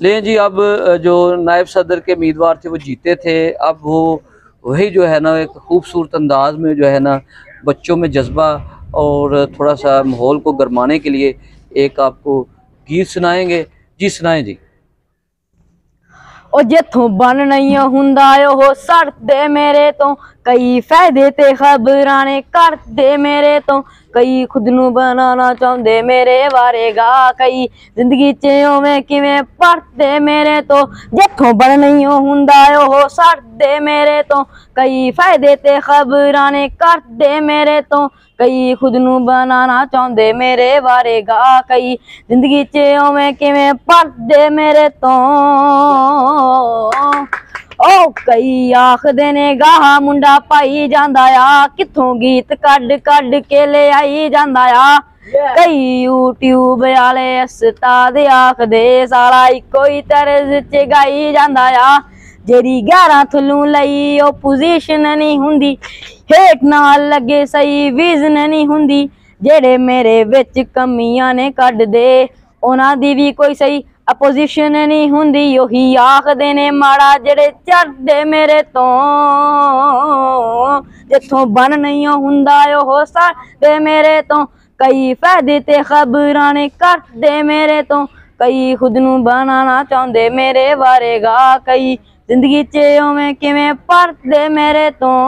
लेकिन जी अब जो नायब सदर के उम्मीदवार थे वो जीते थे, अब वो वही जो है ना एक खूबसूरत अंदाज में जो है ना बच्चों में जज्बा और थोड़ा सा माहौल को गरमाने के लिए एक आपको गीत सुनाएंगे। जी सुनाएं जी। ਉਹ ਜਿੱਥੋਂ ਬਣ ਨਹੀਂ ਹੁੰਦਾ ਉਹ ਸੜਦੇ ਮੇਰੇ ਤੋਂ, ਕਈ ਫਾਇਦੇ ਤੇ ਖਬਰਾਂ ਨੇ ਕਰਦੇ ਮੇਰੇ ਤੋਂ, ਕਈ ਖੁਦ ਨੂੰ ਬਣਾਉਣਾ ਚਾਹੁੰਦੇ ਮੇਰੇ ਬਾਰੇ ਗਾ, ਕਈ ਜ਼ਿੰਦਗੀ 'ਚ ਉਵੇਂ ਕਿਵੇਂ ਪੜਦੇ ਮੇਰੇ ਤੋਂ, ਜਿੱਥੋਂ ਬਣ ਨਹੀਂ ਹੁੰਦਾ ਉਹ ਸੜਦੇ ਮੇਰੇ ਤੋਂ, ਕਈ ਫਾਇਦੇ ਤੇ ਖਬਰਾਂ ਨੇ ਕਰਦੇ ਮੇਰੇ ਤੋਂ, ਕਈ ਖੁਦ ਨੂੰ ਬਣਾਉਣਾ ਚਾਹੁੰਦੇ ਮੇਰੇ ਬਾਰੇ ਗਾ, ਕਈ ਜ਼ਿੰਦਗੀ 'ਚ ਉਵੇਂ ਕਿਵੇਂ ਪੜਦੇ ਮੇਰੇ ਤੋਂ। ਉਹ ਕਈ ਆਖਦੇ ਨੇ ਗਾਹ ਮੁੰਡਾ ਪਾਈ ਜਾਂਦਾ ਆ, ਕਿੱਥੋਂ ਗੀਤ ਕੱਢ ਕੱਢ ਕੇ ਲਿਆਈ ਜਾਂਦਾ ਆ, ਕਈ YouTube ਵਾਲੇ ਉਸਤਾਦ ਆਖਦੇ ਸਾਲਾ ਇੱਕੋ ਹੀ ਤਰਜ਼ 'ਚ ਗਾਈ ਜਾਂਦਾ ਆ, ਜਿਹੜੀ 11 ਥੱਲੋਂ ਲਈ ਉਹ ਪੋਜੀਸ਼ਨ ਨਹੀਂ ਹੁੰਦੀ, ਹੇਠ ਨਾਲ ਲੱਗੇ ਸਹੀ ਵਿਜ਼ਨ ਨਹੀਂ ਹੁੰਦੀ, ਜਿਹੜੇ ਮੇਰੇ ਵਿੱਚ ਕਮੀਆਂ ਨੇ ਕੱਢਦੇ ਉਹਨਾਂ ਦੀ ਵੀ ਕੋਈ ਸਹੀ ਅਪੋਜੀਸ਼ਨ ਨਹੀਂ ਹੁੰਦੀ, ਉਹੀ ਆਖਦੇ ਨੇ ਮਾੜਾ ਜਿਹੜੇ ਚੜਦੇ ਮੇਰੇ ਤੋਂ, ਜਿੱਥੋਂ ਬਣ ਨਹੀਂ ਹੁੰਦਾ ਉਹ ਸੜਦੇ ਮੇਰੇ ਤੋਂ, ਕਈ ਫਾਇਦੇ ਤੇ ਖਬਰਾਂ ਨੇ ਕਰਦੇ ਮੇਰੇ ਤੋਂ, ਕਈ ਖੁਦ ਨੂੰ ਬਣਾਉਣਾ ਚਾਹੁੰਦੇ ਮੇਰੇ ਬਾਰੇ ਗਾ, ਕਈ ਜ਼ਿੰਦਗੀ 'ਚ ਉਵੇਂ ਕਿਵੇਂ ਪੜਦੇ ਮੇਰੇ ਤੋਂ।